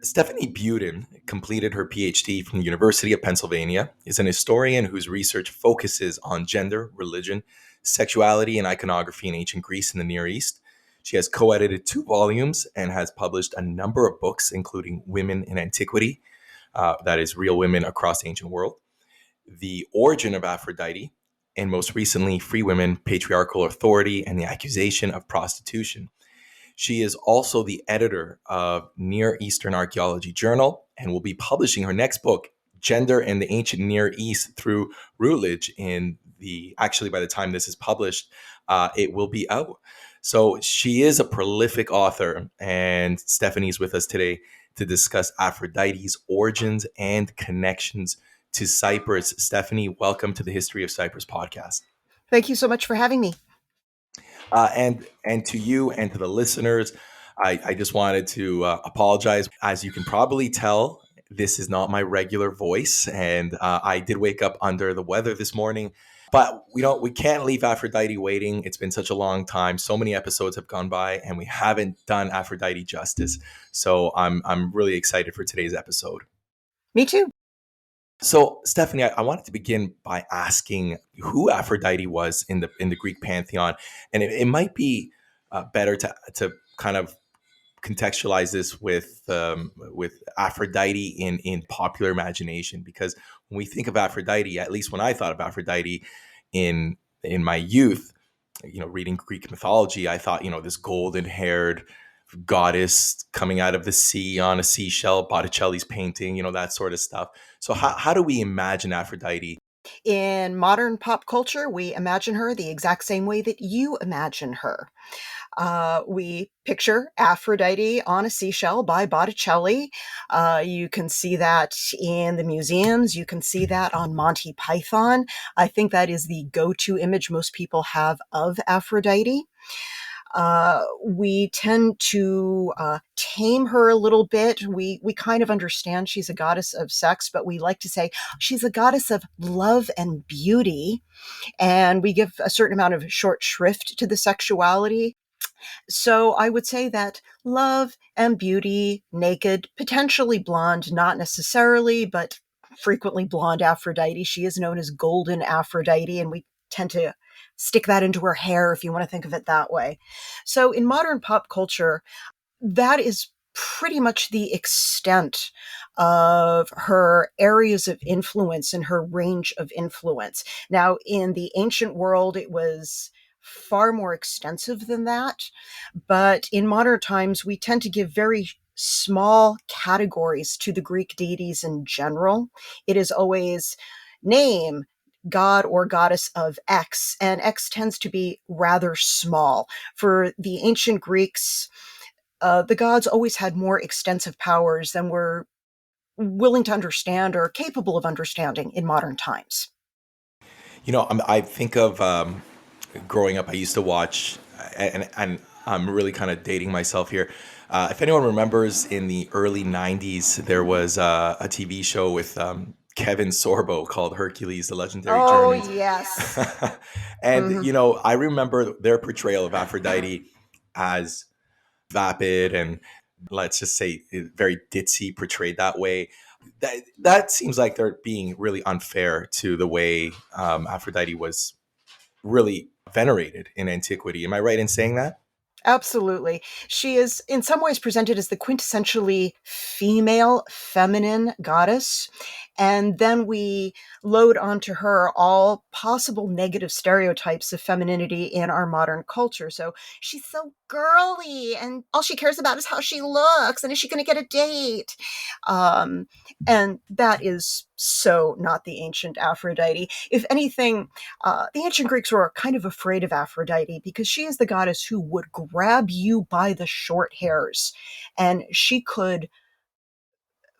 Stephanie Budin completed her PhD from the University of Pennsylvania, is an historian whose research focuses on gender, religion, sexuality, and iconography in ancient Greece and the Near East. She has co-edited 2 volumes and has published a number of books, including Women in Antiquity, that is Real Women Across the Ancient World, The Origin of Aphrodite, and most recently, Free Women, Patriarchal Authority, and the Accusation of Prostitution. She is also the editor of Near Eastern Archaeology Journal and will be publishing her next book, Gender in the Ancient Near East, through Routledge actually by the time this is published, it will be out. So she is a prolific author, and Stephanie's with us today to discuss Aphrodite's origins and connections to Cyprus. Stephanie, welcome to the History of Cyprus podcast. Thank you so much for having me. And to you and to the listeners, I just wanted to apologize. As you can probably tell, this is not my regular voice, and I did wake up under the weather this morning. But we can't leave Aphrodite waiting. It's been such a long time. So many episodes have gone by, and we haven't done Aphrodite justice. So I'm really excited for today's episode. Me too. So, Stephanie, I wanted to begin by asking who Aphrodite was in the Greek pantheon, and it might be better to kind of contextualize this with Aphrodite in popular imagination, because when we think of Aphrodite, at least when I thought of Aphrodite in my youth, reading Greek mythology, I thought this golden-haired goddess coming out of the sea on a seashell, Botticelli's painting, that sort of stuff. So how do we imagine Aphrodite? In modern pop culture, we imagine her the exact same way that you imagine her. We picture Aphrodite on a seashell by Botticelli. You can see that in the museums. You can see that on Monty Python. I think that is the go-to image most people have of Aphrodite. We tend to tame her a little bit. We kind of understand she's a goddess of sex, but we like to say she's a goddess of love and beauty. And we give a certain amount of short shrift to the sexuality. So I would say that love and beauty, naked, potentially blonde, not necessarily, but frequently blonde Aphrodite. She is known as Golden Aphrodite, and we tend to stick that into her hair if you want to think of it that way. So in modern pop culture, that is pretty much the extent of her areas of influence and her range of influence. Now, in the ancient world, it was far more extensive than that. But in modern times, we tend to give very small categories to the Greek deities in general. It is always name, god or goddess of X, and X tends to be rather small. For the ancient Greeks, the gods always had more extensive powers than we're willing to understand or capable of understanding in modern times. I think of growing up, I used to watch, and I'm really kind of dating myself here. If anyone remembers, in the early 90s, there was a TV show with Kevin Sorbo called Hercules, The Legendary Journeys. Oh, yes. And, I remember their portrayal of Aphrodite as vapid and, let's just say, very ditzy, portrayed that way. That seems like they're being really unfair to the way Aphrodite was really venerated in antiquity. Am I right in saying that? Absolutely. She is in some ways presented as the quintessentially female, feminine goddess. And then we load onto her all possible negative stereotypes of femininity in our modern culture. So she's so girly, and all she cares about is how she looks, and is she going to get a date? And that is so not the ancient Aphrodite. If anything, the ancient Greeks were kind of afraid of Aphrodite because she is the goddess who would grab you by the short hairs, and she could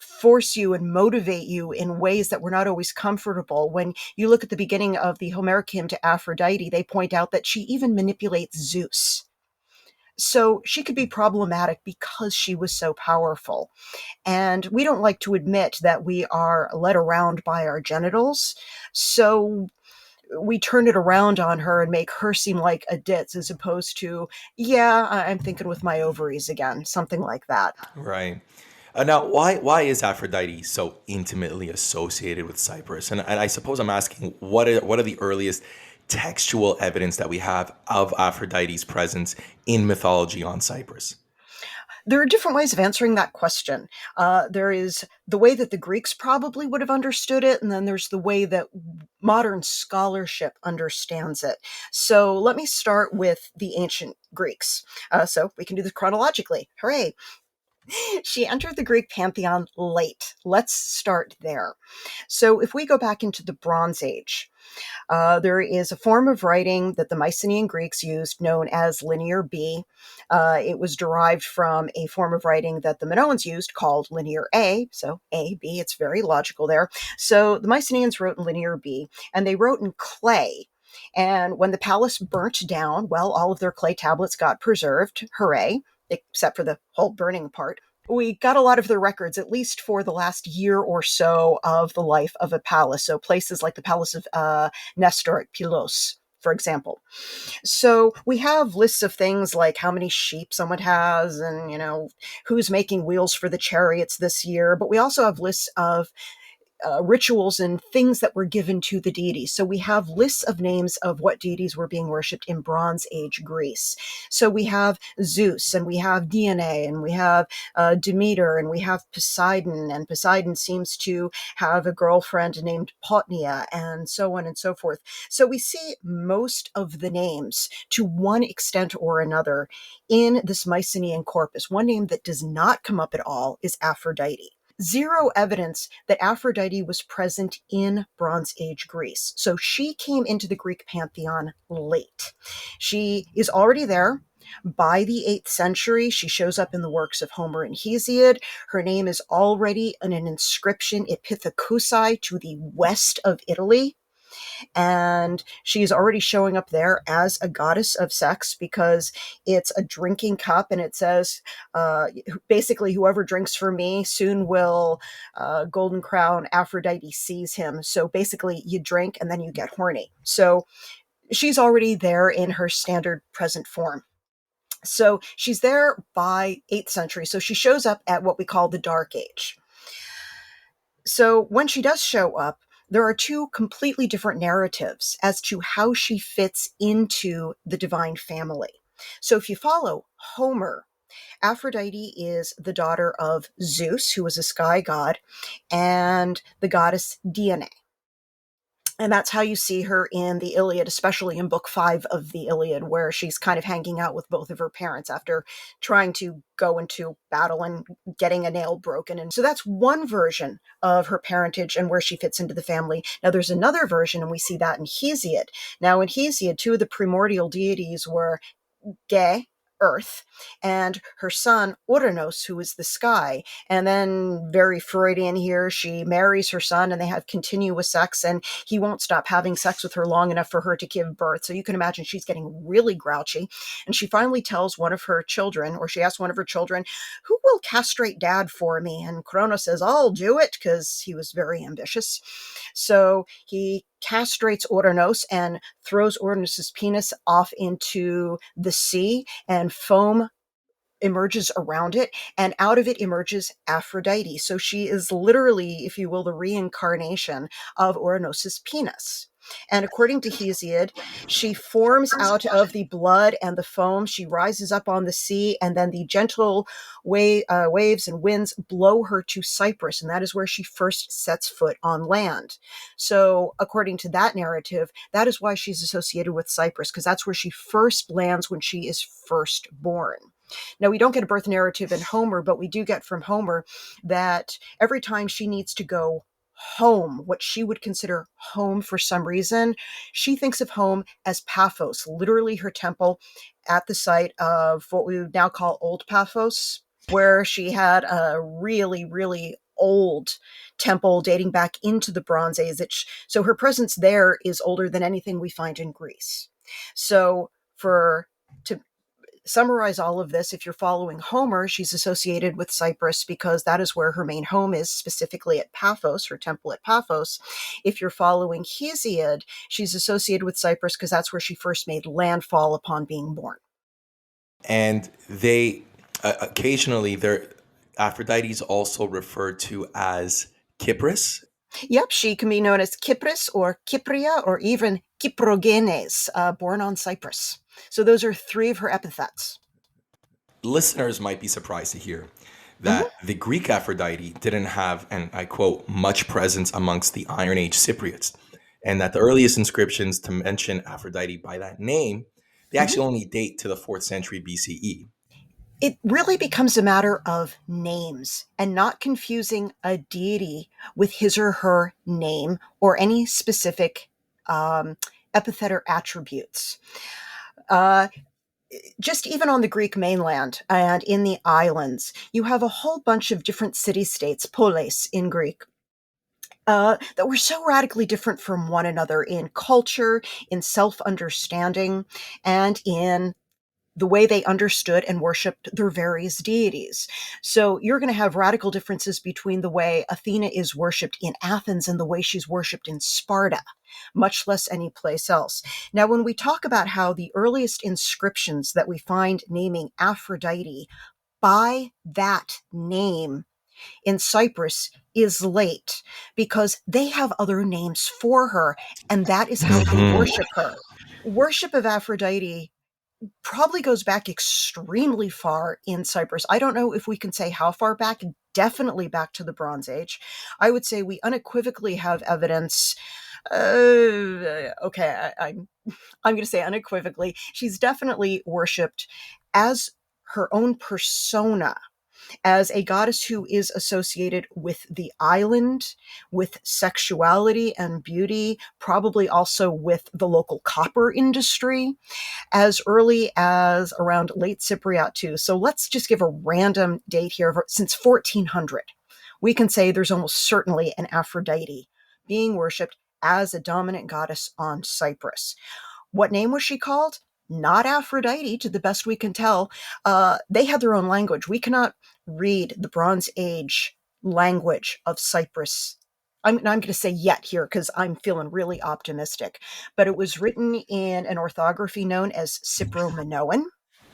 force you and motivate you in ways that were not always comfortable. When you look at the beginning of the Homeric hymn to Aphrodite, they point out that she even manipulates Zeus. So she could be problematic because she was so powerful. And we don't like to admit that we are led around by our genitals. So we turn it around on her and make her seem like a ditz, as opposed to, yeah, I'm thinking with my ovaries again, something like that. Right. Now, why is Aphrodite so intimately associated with Cyprus? And I suppose I'm asking, what are the earliest textual evidence that we have of Aphrodite's presence in mythology on Cyprus? There are different ways of answering that question. There is the way that the Greeks probably would have understood it, and then there's the way that modern scholarship understands it. So let me start with the ancient Greeks. So we can do this chronologically. Hooray! She entered the Greek pantheon late. Let's start there. So if we go back into the Bronze Age, there is a form of writing that the Mycenaean Greeks used known as Linear B. It was derived from a form of writing that the Minoans used called Linear A. So A, B, it's very logical there. So the Mycenaeans wrote in Linear B, and they wrote in clay. And when the palace burnt down, well, all of their clay tablets got preserved. Hooray, except for the whole burning part. We got a lot of their records, at least for the last year or so of the life of a palace. So places like the Palace of Nestor at Pylos, for example. So we have lists of things like how many sheep someone has and, who's making wheels for the chariots this year. But we also have lists of rituals and things that were given to the deities. So we have lists of names of what deities were being worshipped in Bronze Age Greece. So we have Zeus, and we have Dione, and we have Demeter, and we have Poseidon, and Poseidon seems to have a girlfriend named Potnia, and so on and so forth. So we see most of the names, to one extent or another, in this Mycenaean corpus. One name that does not come up at all is Aphrodite. Zero evidence that Aphrodite was present in Bronze Age Greece. So she came into the Greek pantheon late. She is already there. By the 8th century, she shows up in the works of Homer and Hesiod. Her name is already in an inscription at Pithecusae to the west of Italy. And she's already showing up there as a goddess of sex because it's a drinking cup, and it says, basically, whoever drinks for me soon will golden crown Aphrodite seize him. So basically, you drink and then you get horny. So she's already there in her standard present form. So she's there by 8th century. So she shows up at what we call the Dark Age. So when she does show up, there are two completely different narratives as to how she fits into the divine family. So if you follow Homer, Aphrodite is the daughter of Zeus, who was a sky god, and the goddess Dione. And that's how you see her in the Iliad, especially in book 5 of the Iliad, where she's kind of hanging out with both of her parents after trying to go into battle and getting a nail broken. And so that's one version of her parentage and where she fits into the family. Now there's another version, and we see that in Hesiod. Now in Hesiod, two of the primordial deities were Ge, Earth, and her son Uranus, who is the sky. And then, very Freudian here, she marries her son and they have continuous sex, and he won't stop having sex with her long enough for her to give birth. So you can imagine she's getting really grouchy. And she finally tells one of her children, or she asks one of her children, who will castrate dad for me? And Kronos says, I'll do it, because he was very ambitious. So he castrates Uranus and throws Uranus's penis off into the sea, and foam emerges around it, and out of it emerges Aphrodite. So she is literally, if you will, the reincarnation of Uranus's penis. And according to Hesiod, she forms out of the blood and the foam. She rises up on the sea, and then the gentle waves and winds blow her to Cyprus, and that is where she first sets foot on land. So according to that narrative, that is why she's associated with Cyprus, because that's where she first lands when she is first born. Now, we don't get a birth narrative in Homer, but we do get from Homer that every time she needs to go home, what she would consider home for some reason, she thinks of home as Paphos, literally her temple at the site of what we would now call Old Paphos, where she had a really, really old temple dating back into the Bronze Age. So her presence there is older than anything we find in Greece. So to summarize all of this, if you're following Homer, she's associated with Cyprus because that is where her main home is, specifically at Paphos, her temple at Paphos. If you're following Hesiod, she's associated with Cyprus because that's where she first made landfall upon being born. And they occasionally, there Aphrodite is also referred to as Kypris. Yep, she can be known as Kypris or Kypria or even Kyprogenes, born on Cyprus. So those are three of her epithets. Listeners might be surprised to hear Mhm. that the Greek Aphrodite didn't have, and I quote, much presence amongst the Iron Age Cypriots, and that the earliest inscriptions to mention Aphrodite by that name, they Mhm. actually only date to the 4th century BCE. It really becomes a matter of names and not confusing a deity with his or her name or any specific um, epithet or attributes. Uh, just even on the Greek mainland and in the islands, you have a whole bunch of different city states, polis in Greek, that were so radically different from one another in culture, in self understanding, and in the way they understood and worshiped their various deities. So you're going to have radical differences between the way Athena is worshipped in Athens and the way she's worshipped in Sparta, much less any place else. Now, when we talk about how the earliest inscriptions that we find naming Aphrodite by that name in Cyprus is late because they have other names for her, and that is how they Mhm. worship her. Worship of Aphrodite probably goes back extremely far in Cyprus. I don't know if we can say how far back, definitely back to the Bronze Age. I would say we unequivocally have evidence. Okay, I'm going to say unequivocally, she's definitely worshipped as her own persona, as a goddess who is associated with the island, with sexuality and beauty, probably also with the local copper industry, as early as around late Cypriot too. So let's just give a random date here. Since 1400, we can say there's almost certainly an Aphrodite being worshipped as a dominant goddess on Cyprus. What name was she called? Not Aphrodite, to the best we can tell. They had their own language. We cannot read the Bronze Age language of Cyprus. I'm going to say yet here because I'm feeling really optimistic, but it was written in an orthography known as Cypro-Minoan.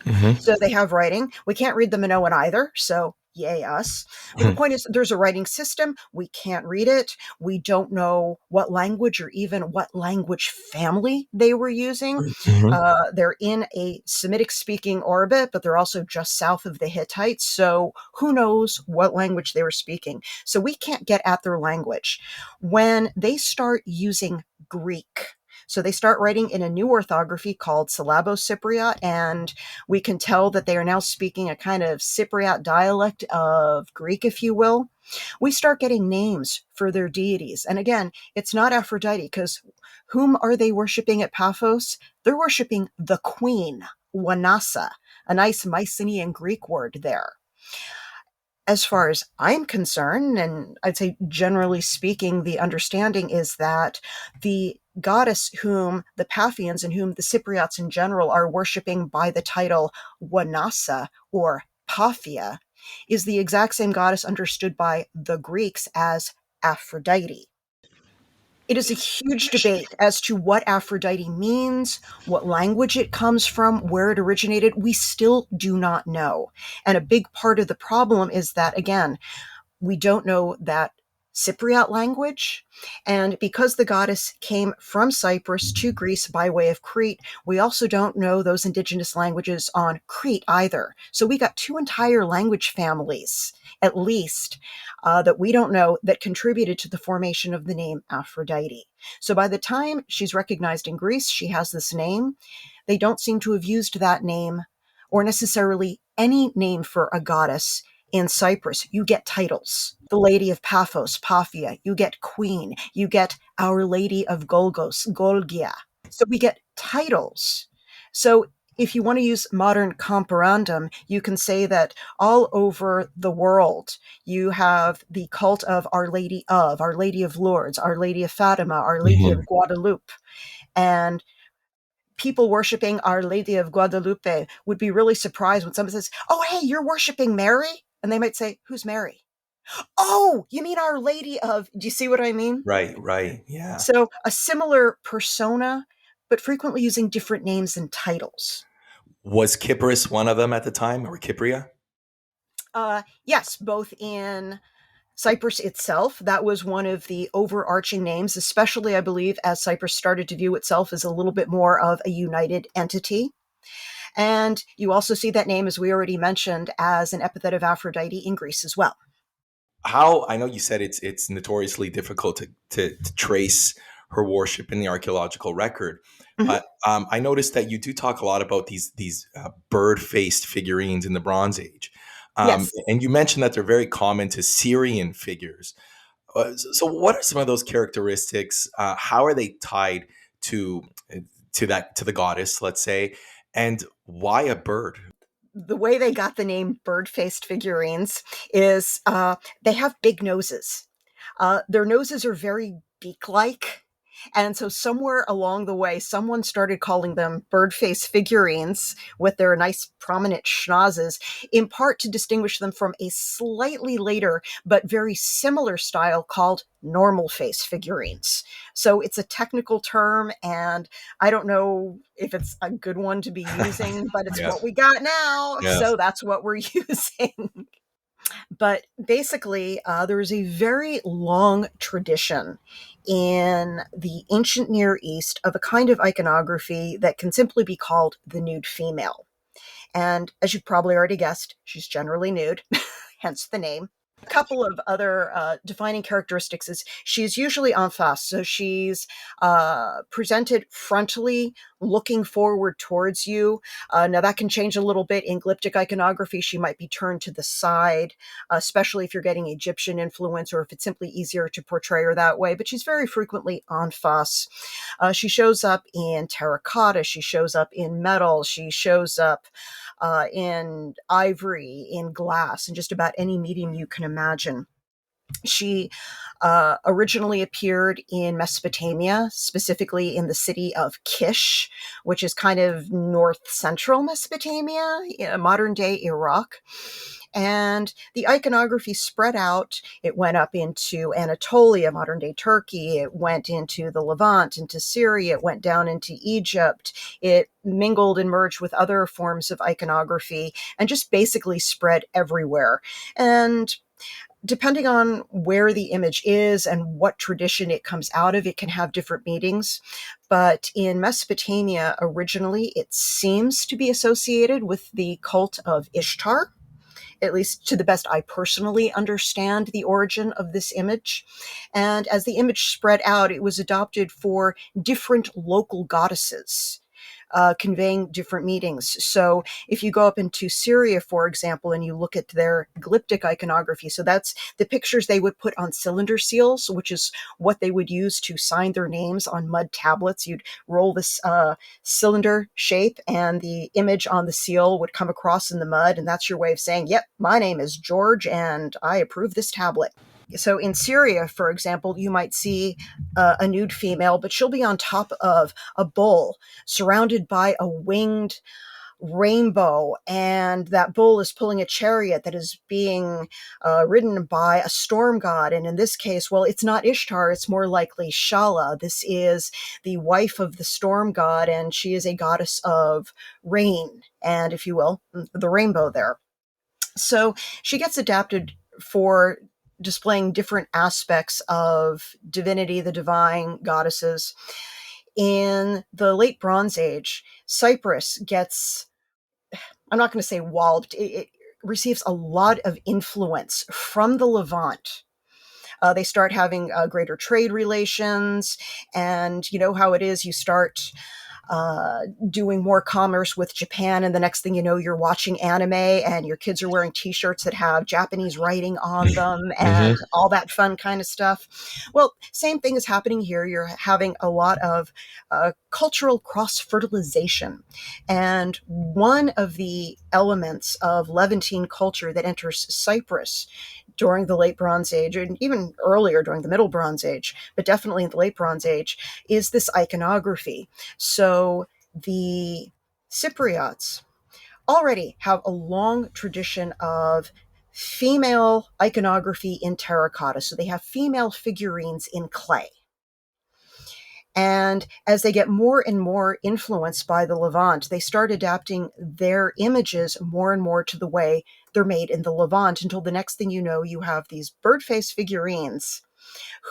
Mhm. So they have writing. We can't read the Minoan either, so yay us. But the Mhm. point is, there's a writing system. We can't read it. We don't know what language or even what language family they were using. Mhm. They're in a Semitic speaking orbit, but they're also just south of the Hittites. So who knows what language they were speaking? So we can't get at their language. When they start using Greek, so they start writing in a new orthography called Syllabo-Cypriot, and we can tell that they are now speaking a kind of Cypriot dialect of Greek, if you will. We start getting names for their deities. And again, it's not Aphrodite, because whom are they worshiping at Paphos? They're worshiping the queen, Wanasa, a nice Mycenaean Greek word there. As far as I'm concerned, and I'd say generally speaking, the understanding is that the goddess whom the Paphians and whom the Cypriots in general are worshiping by the title Wanasa or Paphia is the exact same goddess understood by the Greeks as Aphrodite. It is a huge debate as to what Aphrodite means, what language it comes from, where it originated. We still do not know. And a big part of the problem is that, again, we don't know that Cypriot language. And because the goddess came from Cyprus to Greece by way of Crete, we also don't know those indigenous languages on Crete either. So we got two entire language families, at least, that we don't know that contributed to the formation of the name Aphrodite. So by the time she's recognized in Greece, she has this name. They don't seem to have used that name or necessarily any name for a goddess in Cyprus. You get titles. The Lady of Paphos, Paphia. You get Queen. You get Our Lady of Golgos, Golgia. So we get titles. So if you want to use modern comparandum, you can say that all over the world, you have the cult of Our Lady of Lourdes, Our Lady of Fatima, Our Lady Mhm. of Guadalupe. And people worshiping Our Lady of Guadalupe would be really surprised when somebody says, "Oh, hey, you're worshiping Mary?" And they might say, "Who's Mary?" "Oh, you mean Our Lady of," do you see what I mean? Right, right. Yeah. So a similar persona, but frequently using different names and titles. Was Kypris one of them at the time, or Kypria? Yes, both in Cyprus itself, that was one of the overarching names, especially, I believe, as Cyprus started to view itself as a little bit more of a united entity. And you also see that name, as we already mentioned, as an epithet of Aphrodite in Greece as well. How I know you said it's notoriously difficult to trace her worship in the archaeological record, Mhm. but I noticed that you do talk a lot about these bird faced figurines in the Bronze Age, Yes. and you mentioned that they're very common to Syrian figures. So, what are some of those characteristics? How are they tied to to the goddess, let's say, and why a bird? The way they got the name bird faced figurines is they have big noses. Their noses are very beak like. And so, somewhere along the way, someone started calling them bird face figurines with their nice prominent schnozzes, in part to distinguish them from a slightly later but very similar style called normal face figurines. So, it's a technical term, and I don't know if it's a good one to be using, but it's what Yes, we got now. yes. So, that's what we're using. But basically, there is a very long tradition in the ancient Near East of a kind of iconography that can simply be called the nude female. And as you've probably already guessed, she's generally nude, hence the name. A couple of other defining characteristics is she's usually en face, so she's presented frontally, looking forward towards you. Now that can change a little bit in glyptic iconography. She might be turned to the side, especially if you're getting Egyptian influence or if it's simply easier to portray her that way. But she's very frequently en face. She shows up in terracotta. She shows up in metal. She shows up in ivory, in glass, in just about any medium you can imagine. She originally appeared in Mesopotamia, specifically in the city of Kish, which is kind of north central Mesopotamia, modern day Iraq. And the iconography spread out. It went up into Anatolia, modern day Turkey. It went into the Levant, into Syria. It went down into Egypt. It mingled and merged with other forms of iconography and just basically spread everywhere. And depending on where the image is and what tradition it comes out of, it can have different meanings. But in Mesopotamia, originally, it seems to be associated with the cult of Ishtar, at least to the best I personally understand the origin of this image. And as the image spread out, it was adopted for different local goddesses. Conveying different meanings. So, if you go up into Syria, for example, and you look at their glyptic iconography, so that's the pictures they would put on cylinder seals, which is what they would use to sign their names on mud tablets. You'd roll this cylinder shape, and the image on the seal would come across in the mud, and that's your way of saying, yep, my name is George, and I approve this tablet. So in Syria, for example, you might see a nude female, but she'll be on top of a bull surrounded by a winged rainbow, and that bull is pulling a chariot that is being ridden by a storm god. And in this case, well, it's not Ishtar, it's more likely Shala. This is the wife of the storm god, and she is a goddess of rain, and if you will, the rainbow there. So she gets adapted for displaying different aspects of divinity, the divine goddesses. In the late Bronze Age, Cyprus gets, I'm not going to say walloped, it receives a lot of influence from the Levant. They start having greater trade relations, and you know how it is. You start doing more commerce with Japan, and the next thing you know, you're watching anime, and your kids are wearing T-shirts that have Japanese writing on them, Hmm. and all that fun kind of stuff. Well, same thing is happening here. You're having a lot of cultural cross-fertilization, and one of the elements of Levantine culture that enters Cyprus during the late Bronze Age, and even earlier during the Middle Bronze Age, but definitely in the late Bronze Age, is this iconography. So the Cypriots already have a long tradition of female iconography in terracotta. So they have female figurines in clay. And as they get more and more influenced by the Levant, they start adapting their images more and more to the way they're made in the Levant, until the next thing you know, you have these bird face figurines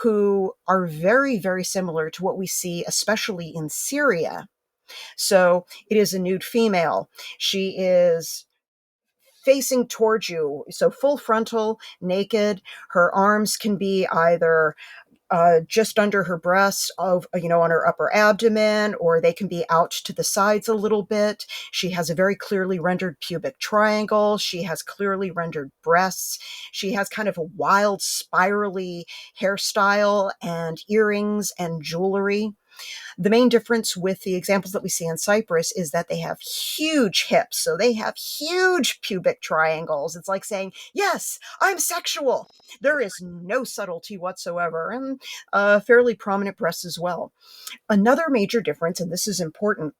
who are very, very similar to what we see, especially in Syria. So it is a nude female. She is facing towards you, so full frontal, naked. Her arms can be either just under her breast, of on her upper abdomen, or they can be out to the sides a little bit. She has a very clearly rendered pubic triangle. She has clearly rendered breasts. She has kind of a wild spirally hairstyle and earrings and jewelry. The main difference with the examples that we see in Cyprus is that they have huge hips. So they have huge pubic triangles. It's like saying, yes, I'm sexual. There is no subtlety whatsoever, and fairly prominent breasts as well. Another major difference, and this is important,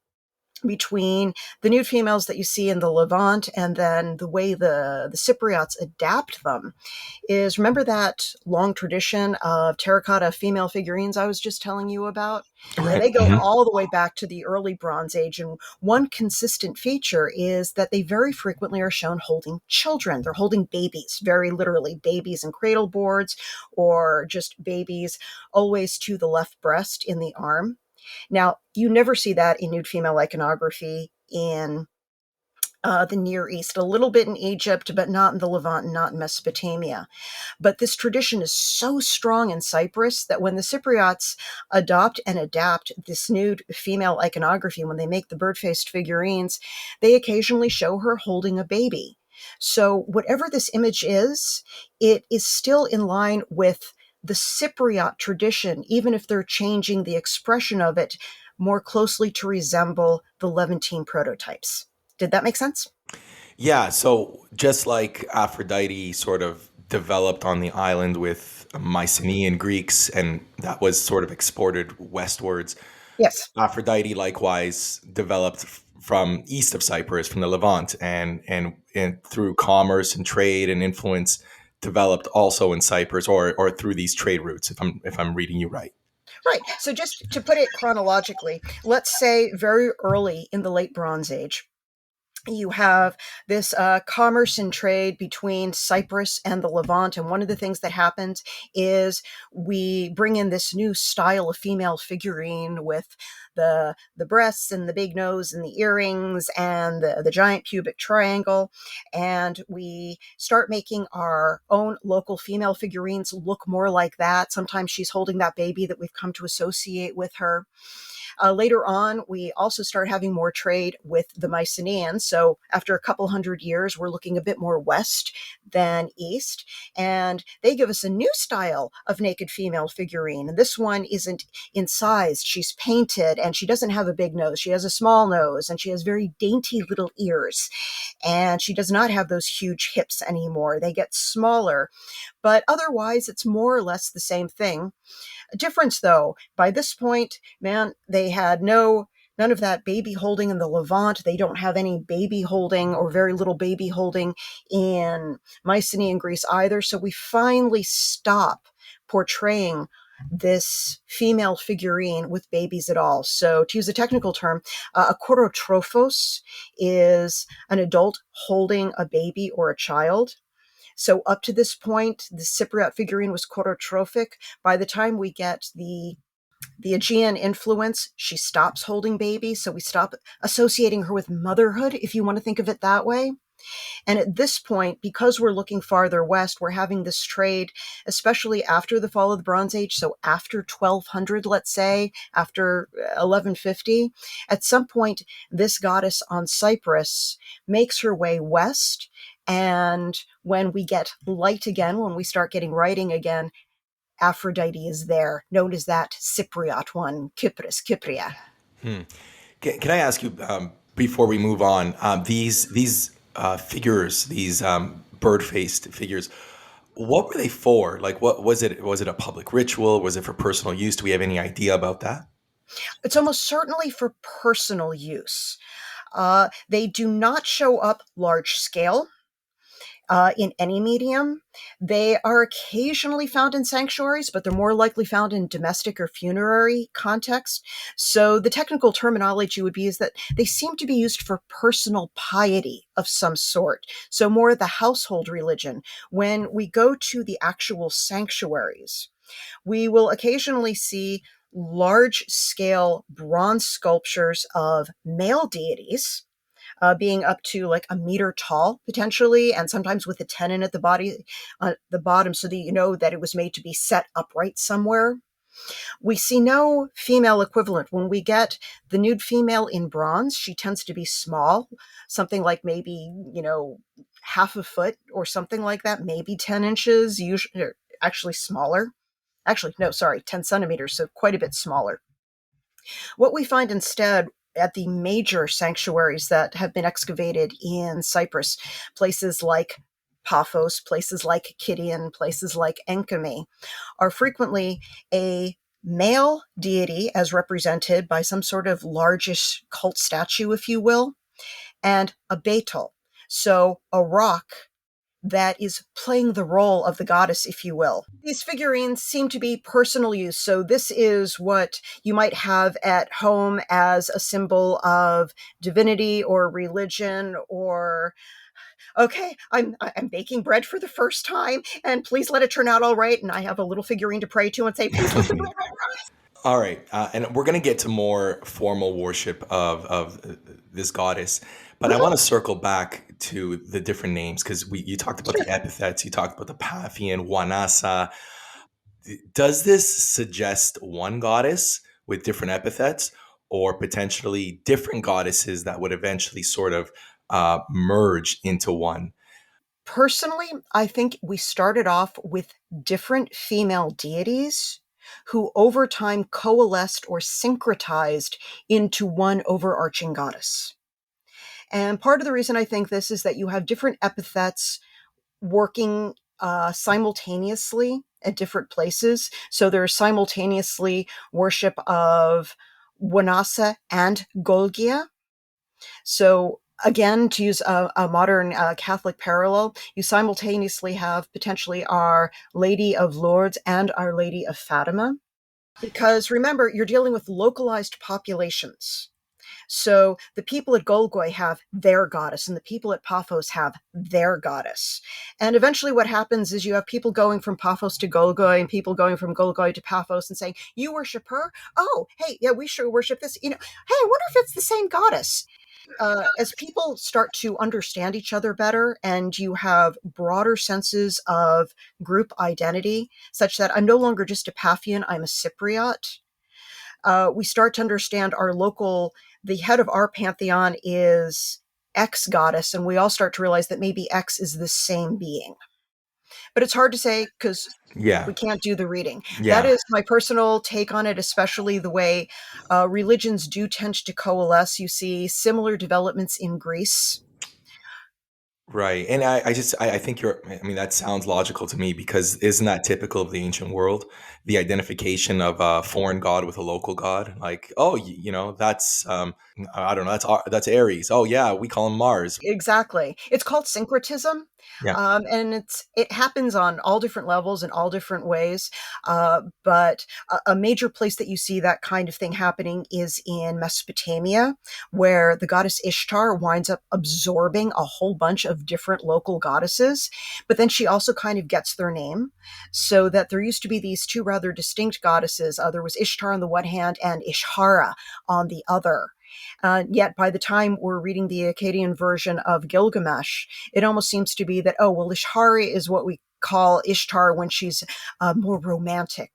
between the nude females that you see in the Levant and then the way the Cypriots adapt them is, remember that long tradition of terracotta female figurines I was just telling you about? Yeah, Right. they go Mhm. all the way back to the early Bronze Age. And one consistent feature is that they very frequently are shown holding children. They're holding babies, very literally, babies in cradle boards, or just babies always to the left breast in the arm. Now, you never see that in nude female iconography in the Near East, a little bit in Egypt, but not in the Levant and not in Mesopotamia. But this tradition is so strong in Cyprus that when the Cypriots adopt and adapt this nude female iconography, when they make the bird-faced figurines, they occasionally show her holding a baby. So whatever this image is, it is still in line with the Cypriot tradition, even if they're changing the expression of it more closely to resemble the Levantine prototypes. Did that make sense? Yeah, so just like Aphrodite sort of developed on the island with Mycenaean Greeks, and that was sort of exported westwards, Yes. Aphrodite likewise developed from east of Cyprus, from the Levant, and through commerce and trade and influence, developed also in Cyprus, or through these trade routes, if I'm reading you right. Right. So just to put it chronologically, let's say very early in the late Bronze Age, you have this commerce and trade between Cyprus and the Levant. And one of the things that happens is we bring in this new style of female figurine with the breasts and the big nose and the earrings and the giant pubic triangle. And we start making our own local female figurines look more like that. Sometimes she's holding that baby that we've come to associate with her. Later on, we also start having more trade with the Mycenaeans. So after a couple hundred years, we're looking a bit more west than east. And they give us a new style of naked female figurine. And this one isn't incised. She's painted and she doesn't have a big nose. She has a small nose and she has very dainty little ears. And she does not have those huge hips anymore. They get smaller. But otherwise, it's more or less the same thing. A difference, though, by this point, man, they had none of that baby holding in the Levant. They don't have any baby holding or very little baby holding in Mycenaean Greece either. So we finally stop portraying this female figurine with babies at all. So to use a technical term, a chorotrophos is an adult holding a baby or a child. So up to this point, the Cypriot figurine was chorotrophic. By the time we get the Aegean influence, she stops holding babies. So we stop associating her with motherhood, if you want to think of it that way. And at this point, because we're looking farther west, we're having this trade, especially after the fall of the Bronze Age. So after 1200, let's say, after 1150, at some point, this goddess on Cyprus makes her way west. And when we get light again, when we start getting writing again, Aphrodite is there, known as that Cypriot one, Kypris, Kypria. Hmm. Can I ask you, before we move on, these figures, these bird-faced figures, what were they for? Like, what was it? Was it a public ritual? Was it for personal use? Do we have any idea about that? It's almost certainly for personal use. They do not show up large scale. in any medium. They are occasionally found in sanctuaries, but they're more likely found in domestic or funerary context. So the technical terminology would be is that they seem to be used for personal piety of some sort. So more the household religion. When we go to the actual sanctuaries, we will occasionally see large scale bronze sculptures of male deities, being up to like a meter tall potentially, and sometimes with a tenon at the bottom, so that you know that it was made to be set upright somewhere. We see no female equivalent. When we get the nude female in bronze, she tends to be small, something like maybe, half a foot or something like that, maybe 10 inches, usually, actually smaller. Actually, no, sorry, 10 centimeters, so quite a bit smaller. What we find instead at the major sanctuaries that have been excavated in Cyprus, places like Paphos, places like Kydian, places like Enkame, are frequently a male deity as represented by some sort of largish cult statue, if you will, and a beetle. So a rock that is playing the role of the goddess, if you will. These figurines seem to be personal use. So this is what you might have at home as a symbol of divinity or religion, or okay, I'm baking bread for the first time, and please let it turn out all right. And I have a little figurine to pray to and say, please let the bread. All right, and we're going to get to more formal worship of this goddess, but I want to circle back to the different names because we you talked about Sure. the epithets, you talked about the Paphian, Wanasa. Does this suggest one goddess with different epithets, or potentially different goddesses that would eventually sort of merge into one? Personally, I think we started off with different female deities who over time coalesced or syncretized into one overarching goddess. And part of the reason I think this is that you have different epithets working simultaneously at different places. So there's simultaneously worship of Wanasa and Golgia. So again, to use a modern Catholic parallel, you simultaneously have potentially Our Lady of Lourdes and Our Lady of Fatima. Because remember, you're dealing with localized populations. So the people at Golgoi have their goddess, and the people at Paphos have their goddess. And eventually, what happens is you have people going from Paphos to Golgoi, and people going from Golgoi to Paphos, and saying, "You worship her? Oh, hey, yeah, we sure worship this. Hey, I wonder if it's the same goddess." As people start to understand each other better, and you have broader senses of group identity, such that I'm no longer just a Paphian, I'm a Cypriot. We start to understand the head of our pantheon is X goddess, and we all start to realize that maybe X is the same being. But it's hard to say because Yeah, we can't do the reading. That yeah. is my personal take on it, especially the way religions do tend to coalesce. You see similar developments in Greece. Right. And I think I mean, that sounds logical to me because isn't that typical of the ancient world? The identification of a foreign god with a local god. Like, oh, that's, I don't know, that's Ares. Oh, yeah, we call him Mars. Exactly. It's called syncretism. Yeah. And it happens on all different levels in all different ways. But a major place that you see that kind of thing happening is in Mesopotamia, where the goddess Ishtar winds up absorbing a whole bunch of different local goddesses. But then she also kind of gets their name, so that there used to be these two rather distinct goddesses. There was Ishtar on the one hand and Ishara on the other. Yet by the time we're reading the Akkadian version of Gilgamesh, it almost seems to be that, oh, well, Ishari is what we call Ishtar when she's more romantic.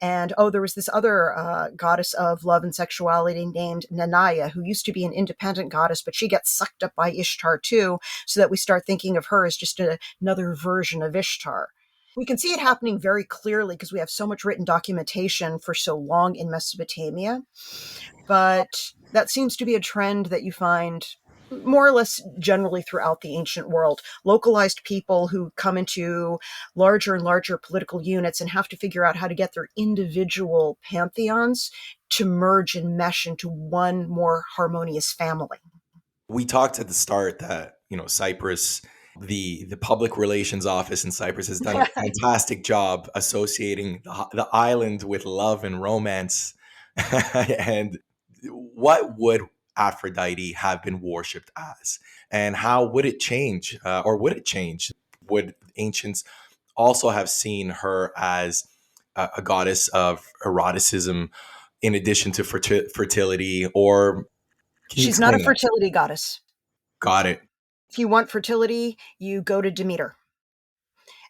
And oh, there was this other goddess of love and sexuality named Nanaya, who used to be an independent goddess, but she gets sucked up by Ishtar too, so that we start thinking of her as just another version of Ishtar. We can see it happening very clearly because we have so much written documentation for so long in Mesopotamia. But that seems to be a trend that you find more or less generally throughout the ancient world. Localized people who come into larger and larger political units and have to figure out how to get their individual pantheons to merge and mesh into one more harmonious family. We talked at the start that, Cyprus The public relations office in Cyprus has done a fantastic job associating the island with love and romance. And what would Aphrodite have been worshipped as, and how would it change, or would it change? Would ancients also have seen her as a goddess of eroticism in addition to fertility, or can you She's not a explain that? fertility goddess. Got it. If you want fertility, you go to Demeter.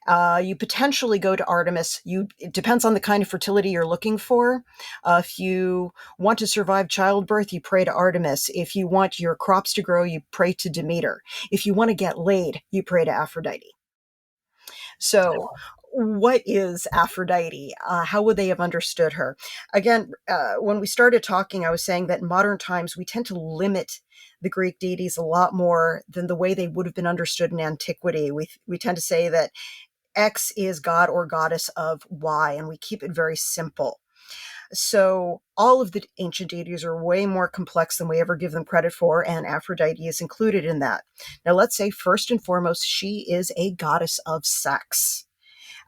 You potentially go to Artemis. It depends on the kind of fertility you're looking for. If you want to survive childbirth, you pray to Artemis. If you want your crops to grow, you pray to Demeter. If you want to get laid, you pray to Aphrodite. So, what is Aphrodite? How would they have understood her? Again, when we started talking, I was saying that in modern times, we tend to limit the Greek deities a lot more than the way they would have been understood in antiquity. We tend to say that X is god or goddess of Y, and we keep it very simple. So all of the ancient deities are way more complex than we ever give them credit for, and Aphrodite is included in that. Now, let's say first and foremost, she is a goddess of sex.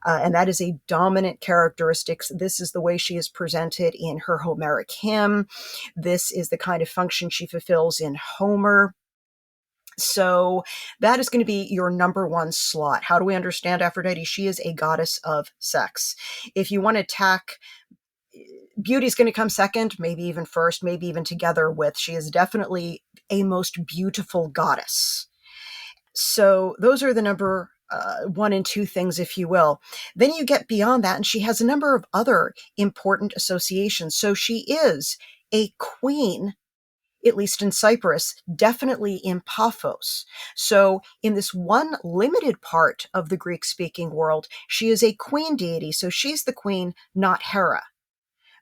And that is a dominant characteristic. This is the way she is presented in her Homeric hymn. This is the kind of function she fulfills in Homer. So that is going to be your number one slot. How do we understand Aphrodite? She is a goddess of sex. If you want to tack, beauty is going to come second, maybe even first, maybe even together with. She is definitely a most beautiful goddess. So those are the number one and two things, if you will. Then you get beyond that, and she has a number of other important associations. So she is a queen, at least in Cyprus, definitely in Paphos. So in this one limited part of the Greek-speaking world, she is a queen deity. So she's the queen, not Hera.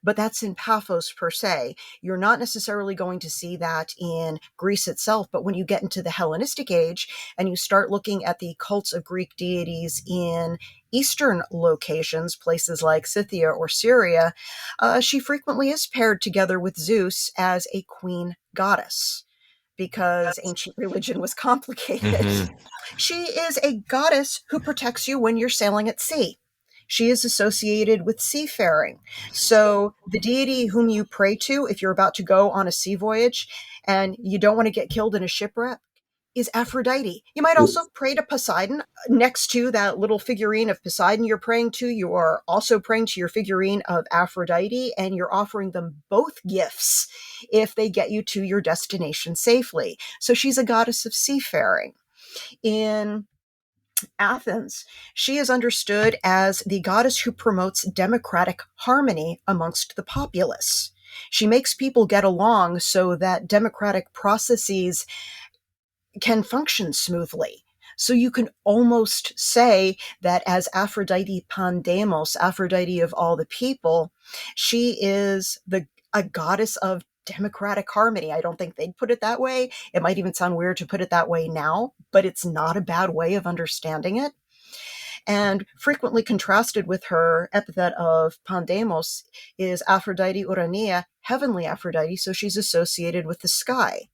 But that's in Paphos per se. You're not necessarily going to see that in Greece itself, but when you get into the Hellenistic age and you start looking at the cults of Greek deities in Eastern locations, places like Scythia or Syria, she frequently is paired together with Zeus as a queen goddess, because ancient religion was complicated. Hmm. She is a goddess who protects you when you're sailing at sea. She is associated with seafaring. So the deity whom you pray to if you're about to go on a sea voyage and you don't want to get killed in a shipwreck is Aphrodite. You might also pray to Poseidon. Next to that little figurine of Poseidon you're praying to, you are also praying to your figurine of Aphrodite, and you're offering them both gifts if they get you to your destination safely. So she's a goddess of seafaring. In Athens, she is understood as the goddess who promotes democratic harmony amongst the populace. She makes people get along so that democratic processes can function smoothly. So you can almost say that as Aphrodite Pandemos, Aphrodite of all the people, she is a goddess of democratic harmony. I don't think they'd put it that way. It might even sound weird to put it that way now, but it's not a bad way of understanding it. And frequently contrasted with her epithet of Pandemos is Aphrodite Urania, heavenly Aphrodite, so she's associated with the sky.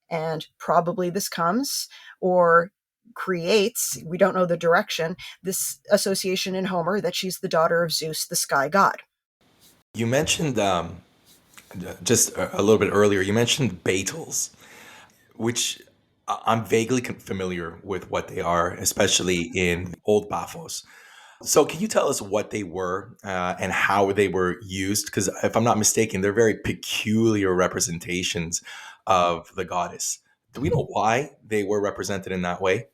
And probably this comes or creates, we don't know the direction, this association in Homer that she's the daughter of Zeus, the sky god. You mentioned just a little bit earlier, you mentioned Beetles, which I'm vaguely familiar with what they are, especially in Old Paphos. So, can you tell us what they were and how they were used? Because if I'm not mistaken, they're very peculiar representations of the goddess. Do we know why they were represented in that way?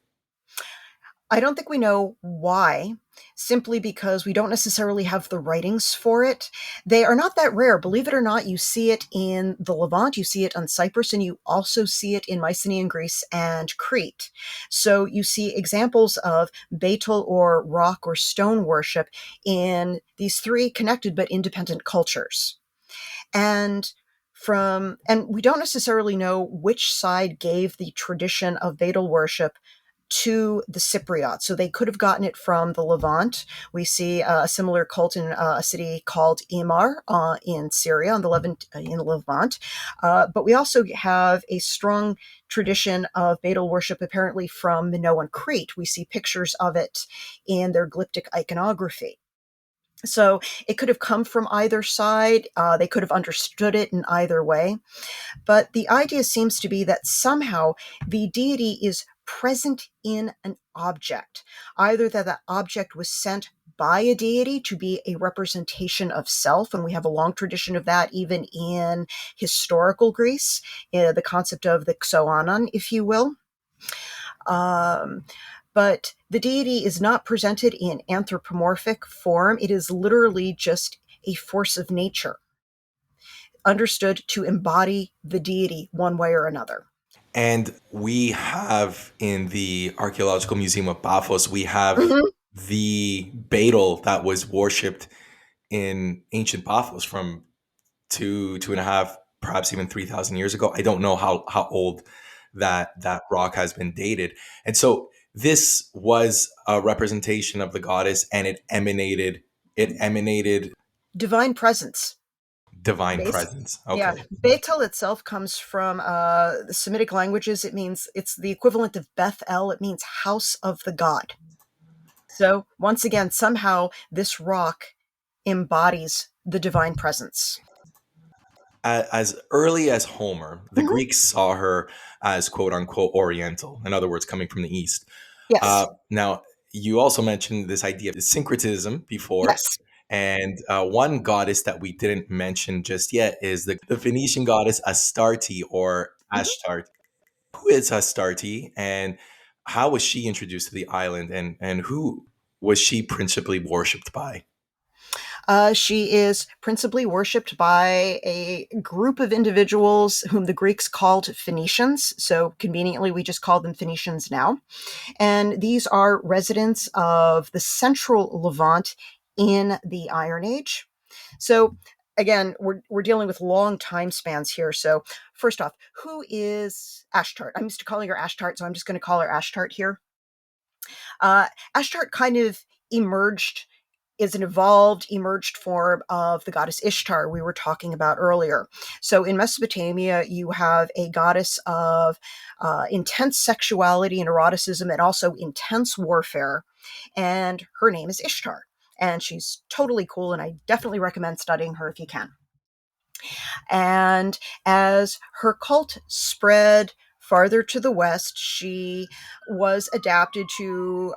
I don't think we know why, simply because we don't necessarily have the writings for it. They are not that rare. Believe it or not, you see it in the Levant, you see it on Cyprus, and you also see it in Mycenaean Greece and Crete. So you see examples of Beetle or rock or stone worship in these three connected but independent cultures. And and we don't necessarily know which side gave the tradition of Beetle worship to the Cypriots. So they could have gotten it from the Levant. We see a similar cult in a city called Imar in Syria, in the Levant. But we also have a strong tradition of Beetle worship apparently from Minoan Crete. We see pictures of it in their glyptic iconography. So it could have come from either side. They could have understood it in either way. But the idea seems to be that somehow the deity is present in an object, either that object was sent by a deity to be a representation of self, and we have a long tradition of that even in historical Greece, the concept of the xoanon, if you will. But the deity is not presented in anthropomorphic form. It is literally just a force of nature, understood to embody the deity one way or another. And we have in the Archaeological Museum of Paphos, we have Mm-hmm. the Beetle that was worshipped in ancient Paphos from 2.5, perhaps even 3,000 years ago. I don't know how old that rock has been dated. And so this was a representation of the goddess, and it emanated Divine presence. divine Bas- presence. yeah, Okay. Bethel itself comes from the Semitic languages. It means, it's the equivalent of Beth El. It means house of the god. So once again, somehow this rock embodies the divine presence. As early as Homer, the Mhm. Greeks saw her as quote unquote Oriental, in other words, coming from the East. Yes. Now, you also mentioned this idea of syncretism before. Yes. And one goddess that we didn't mention just yet is the Phoenician goddess Astarte or Mhm. Ashtart. Who is Astarte, and how was she introduced to the island, and who was she principally worshipped by? She is principally worshipped by a group of individuals whom the Greeks called Phoenicians. So conveniently, we just call them Phoenicians now. And these are residents of the central Levant in the Iron Age. So again, we're dealing with long time spans here. So first off, who is Ashtart? I'm used to calling her Ashtart, so I'm just going to call her Ashtart here. Uh, Ashtart kind of emerged, is an emerged form of the goddess Ishtar we were talking about earlier. So in Mesopotamia, you have a goddess of intense sexuality and eroticism and also intense warfare, and her name is Ishtar. And she's totally cool, and I definitely recommend studying her if you can. And as her cult spread farther to the west, she was adapted to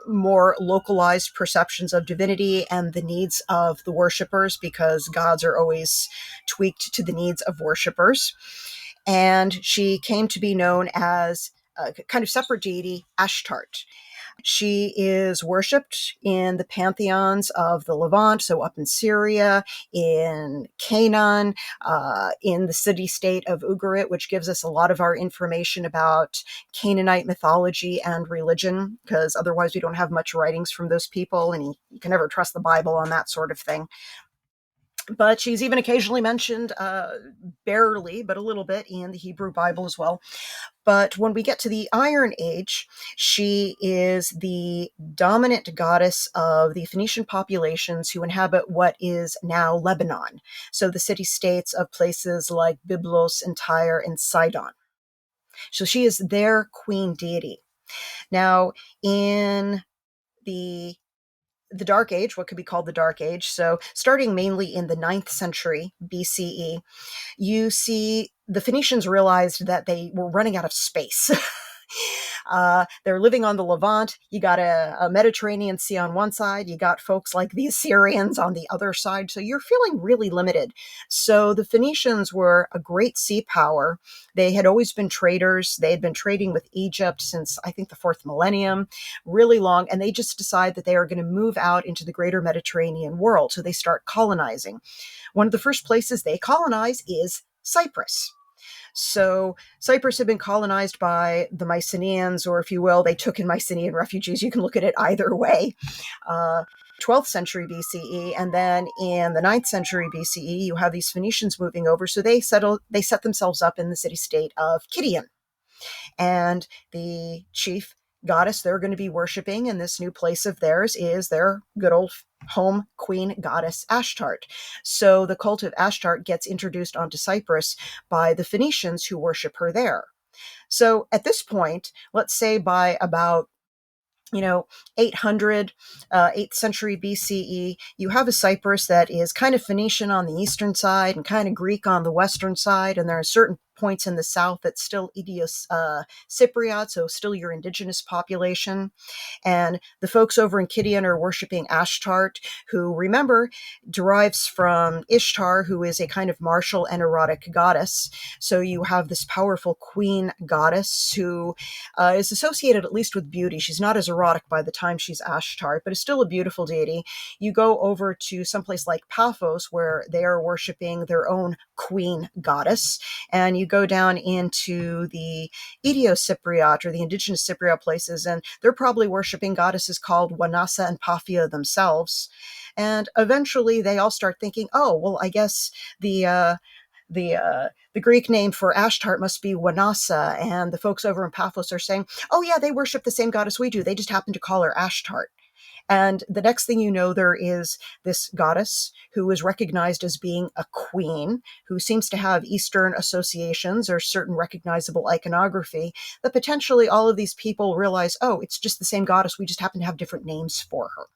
more localized perceptions of divinity and the needs of the worshippers, because gods are always tweaked to the needs of worshippers. And she came to be known as a kind of separate deity, Ashtart. She is worshipped in the pantheons of the Levant, so up in Syria, in Canaan, in the city state of Ugarit, which gives us a lot of our information about Canaanite mythology and religion, because otherwise we don't have much writings from those people, and you can never trust the Bible on that sort of thing. But she's even occasionally mentioned, barely, but a little bit, in the Hebrew Bible as well. But when we get to the Iron Age, she is the dominant goddess of the Phoenician populations who inhabit what is now Lebanon. So the city states of places like Byblos and Tyre and Sidon. So she is their queen deity. Now, in the Dark Age, what could be called the Dark Age, so starting mainly in the 9th century BCE, you see the Phoenicians realized that they were running out of space. They're living on the Levant. You got a Mediterranean Sea on one side. You got folks like the Assyrians on the other side. So you're feeling really limited. So the Phoenicians were a great sea power. They had always been traders. They had been trading with Egypt since, I think, the 4th millennium, really long. And they just decide that they are going to move out into the greater Mediterranean world. So they start colonizing. One of the first places they colonize is Cyprus. So Cyprus had been colonized by the Mycenaeans, or if you will, they took in Mycenaean refugees. You can look at it either way. 12th century BCE, and then in the 9th century BCE, you have these Phoenicians moving over. So they set themselves up in the city-state of Kidian. And the chief goddess they're going to be worshiping in this new place of theirs is their good old home queen goddess Ashtart. So the cult of Ashtart gets introduced onto Cyprus by the Phoenicians who worship her there. So at this point, let's say by about 800, 8th century BCE, you have a Cyprus that is kind of Phoenician on the eastern side and kind of Greek on the western side. And there are certain points in the south that's still Cypriot, so still your indigenous population. And the folks over in Kidian are worshiping Ashtart, who, remember, derives from Ishtar, who is a kind of martial and erotic goddess. So you have this powerful queen goddess who is associated at least with beauty. She's not as erotic by the time she's Ashtart, but is still a beautiful deity. You go over to someplace like Paphos, where they are worshiping their own queen goddess, and you go down into the Cypriot or the indigenous Cypriot places, and they're probably worshiping goddesses called Wanasa and Paphia themselves. And eventually they all start thinking, oh, well, I guess the Greek name for Ashtart must be Wanasa, and the folks over in Paphos are saying, oh yeah, they worship the same goddess we do. They just happen to call her Ashtart. And the next thing you know, there is this goddess who is recognized as being a queen, who seems to have Eastern associations or certain recognizable iconography, that potentially all of these people realize, oh, it's just the same goddess. We just happen to have different names for her.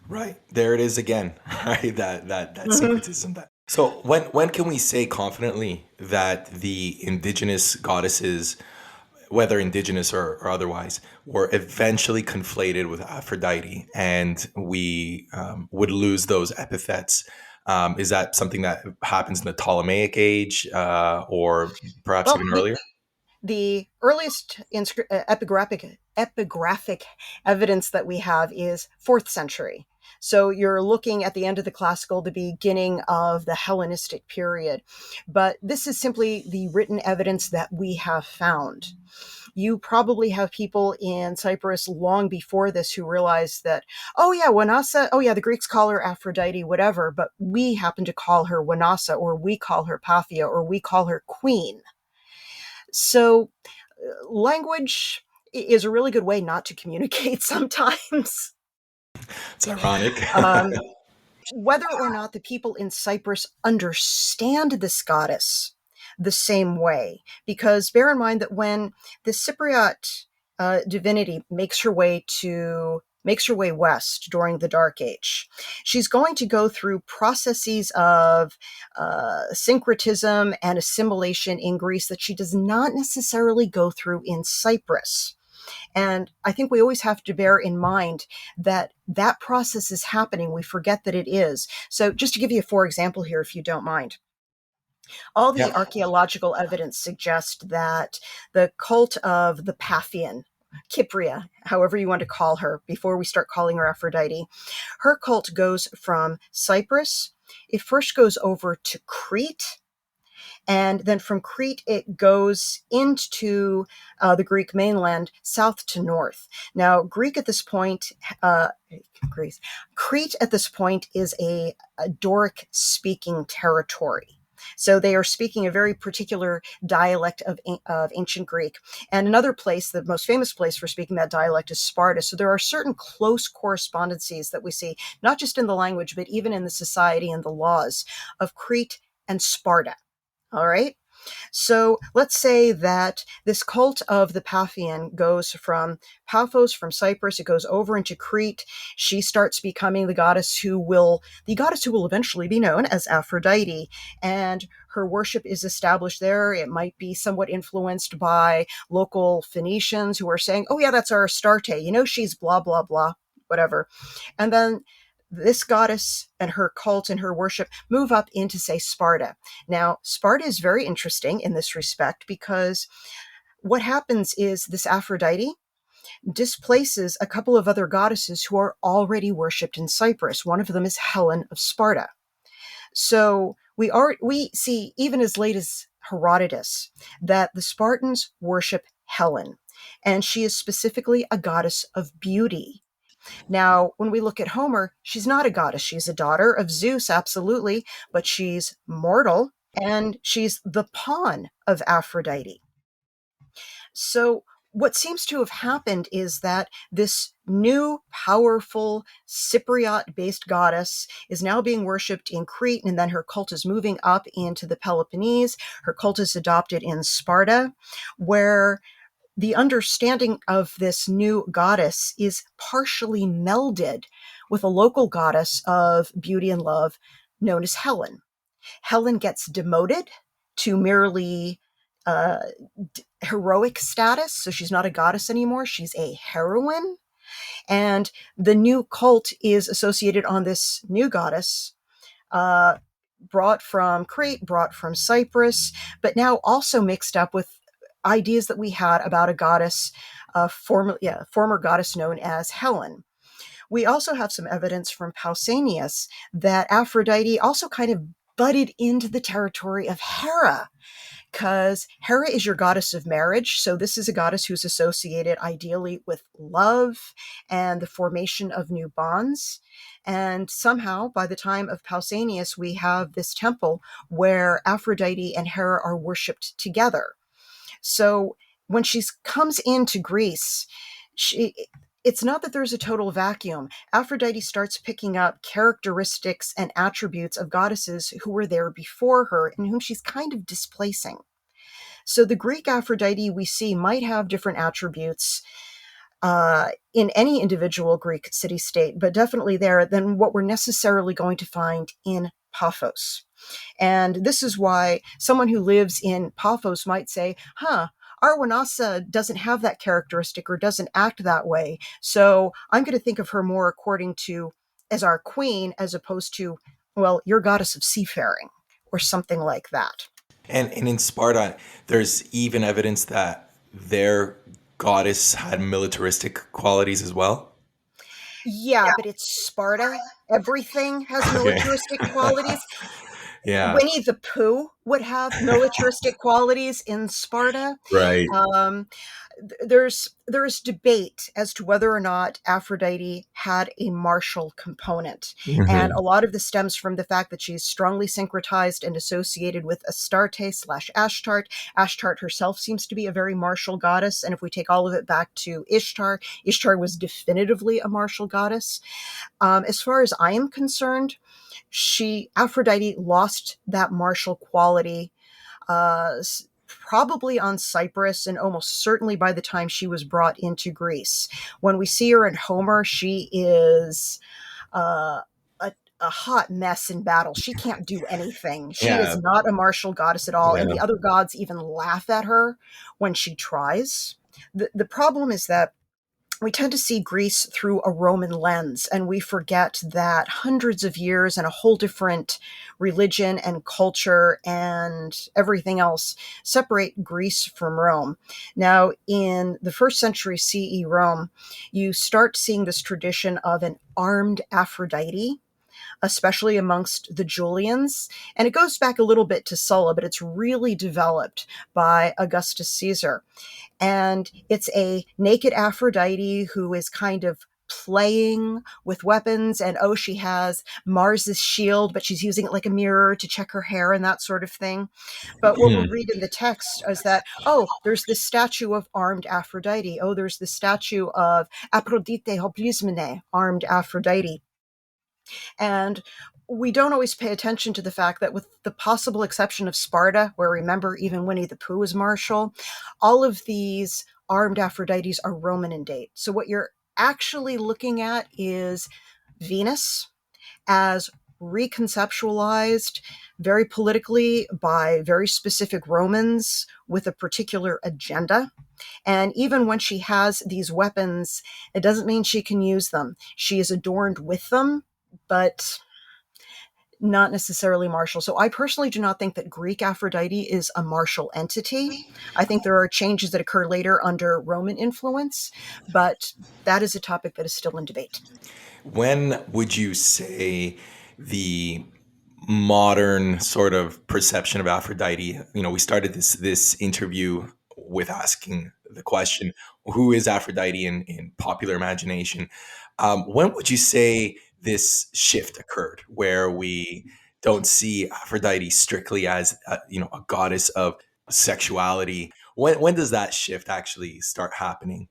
Right. There it is again. Right. That Mm-hmm. syncretism. So when can we say confidently that the indigenous goddesses, whether indigenous or otherwise, were eventually conflated with Aphrodite, and we would lose those epithets? Is that something that happens in the Ptolemaic age, or perhaps Well, even earlier? the earliest epigraphic evidence that we have is 4th century. So you're looking at the end of the classical, the beginning of the Hellenistic period. But this is simply the written evidence that we have found. You probably have people in Cyprus long before this who realized that, oh yeah, Wanasa, oh yeah, the Greeks call her Aphrodite, whatever, but we happen to call her Wanasa, or we call her Paphia, or we call her Queen. So language is a really good way not to communicate sometimes. It's ironic. um, Whether or not the people in Cyprus understand this goddess the same way, because bear in mind that when the Cypriot divinity makes her way west during the Dark Age, she's going to go through processes of syncretism and assimilation in Greece that she does not necessarily go through in Cyprus. And I think we always have to bear in mind that that process is happening. We forget that it is. So just to give you a for example here, if you don't mind, all the Yeah. archaeological evidence suggests that the cult of the Paphian, Kypria, however you want to call her, before we start calling her Aphrodite, her cult goes from Cyprus. It first goes over to Crete, and then from Crete, it goes into the Greek mainland, south to north. Now, Greek at this point, Greece, Crete at this point is a Doric speaking territory. So they are speaking a very particular dialect of ancient Greek. And another place, the most famous place for speaking that dialect is Sparta. So there are certain close correspondences that we see, not just in the language, but even in the society and the laws of Crete and Sparta. All right. So let's say that this cult of the Paphian goes from Paphos, from Cyprus, it goes over into Crete. She starts becoming the goddess who will eventually be known as Aphrodite, and her worship is established there. It might be somewhat influenced by local Phoenicians who are saying, oh yeah, that's our Astarte, she's blah, blah, blah, whatever. And then this goddess and her cult and her worship move up into, say, Sparta. Now, Sparta is very interesting in this respect because what happens is this Aphrodite displaces a couple of other goddesses who are already worshipped in Cyprus. One of them is Helen of Sparta. So we see, even as late as Herodotus, that the Spartans worship Helen, and she is specifically a goddess of beauty. Now, when we look at Homer, she's not a goddess. She's a daughter of Zeus, absolutely, but she's mortal, and she's the pawn of Aphrodite. So, what seems to have happened is that this new, powerful Cypriot based goddess is now being worshipped in Crete, and then her cult is moving up into the Peloponnese. Her cult is adopted in Sparta, where the understanding of this new goddess is partially melded with a local goddess of beauty and love known as Helen. Helen gets demoted to merely uh, heroic status. So she's not a goddess anymore. She's a heroine. And the new cult is associated on this new goddess, uh, brought from Crete, brought from Cyprus, but now also mixed up with ideas that we had about a goddess, former goddess known as Helen. We also have some evidence from Pausanias that Aphrodite also kind of butted into the territory of Hera, because Hera is your goddess of marriage. So this is a goddess who's associated ideally with love and the formation of new bonds. And somehow, by the time of Pausanias, we have this temple where Aphrodite and Hera are worshipped together. So when she comes into Greece, she it's not that there's a total vacuum. Aphrodite starts picking up characteristics and attributes of goddesses who were there before her and whom she's kind of displacing. So the Greek Aphrodite we see might have different attributes in any individual Greek city state, but definitely there than what we're necessarily going to find in Paphos. And this is why someone who lives in Paphos might say, Arwanasa doesn't have that characteristic or doesn't act that way. So I'm going to think of her more according to as our queen, as opposed to, well, your goddess of seafaring or something like that. And in Sparta, there's even evidence that their goddess had militaristic qualities as well. Yeah, but it's Sparta. Everything has Okay. militaristic qualities. Yeah. Winnie the Pooh would have militaristic qualities in Sparta. Right. Um, there's debate as to whether or not Aphrodite had a martial component, and Hmm. a lot of this stems from the fact that she's strongly syncretized and associated with Astarte slash Ashtart. Ashtart herself seems to be a very martial goddess, and if we take all of it back to Ishtar, Ishtar was definitively a martial goddess. As far as I am concerned, Aphrodite lost that martial quality uh, probably on Cyprus, and almost certainly by the time she was brought into Greece. When we see her in Homer, she is uh, a hot mess in battle. She can't do anything. She is Yeah. not a martial goddess at all, and Yeah. the other gods even laugh at her when she tries. The problem is that we tend to see Greece through a Roman lens, and we forget that hundreds of years and a whole different religion and culture and everything else separate Greece from Rome. Now, in the first century CE Rome, you start seeing this tradition of an armed Aphrodite, especially amongst the Julians. And it goes back a little bit to Sulla, but it's really developed by Augustus Caesar. And it's a naked Aphrodite who is kind of playing with weapons, and oh, she has Mars's shield, but she's using it like a mirror to check her hair and that sort of thing. But what we'll Hmm. read in the text is that, oh, there's this statue of armed Aphrodite. Oh, there's the statue of Aphrodite Hoplismene, armed Aphrodite. And we don't always pay attention to the fact that, with the possible exception of Sparta, where remember, even Winnie the Pooh was martial, all of these armed Aphrodites are Roman in date. So what you're actually looking at is Venus as reconceptualized very politically by very specific Romans with a particular agenda. And even when she has these weapons, it doesn't mean she can use them. She is adorned with them, but not necessarily martial. So I personally do not think that Greek Aphrodite is a martial entity. I think there are changes that occur later under Roman influence, but that is a topic that is still in debate. When would you say the modern sort of perception of Aphrodite? We started this interview with asking the question, "Who is Aphrodite in popular imagination?" When would you say this shift occurred, where we don't see Aphrodite strictly as a goddess of sexuality? When does that shift actually start happening?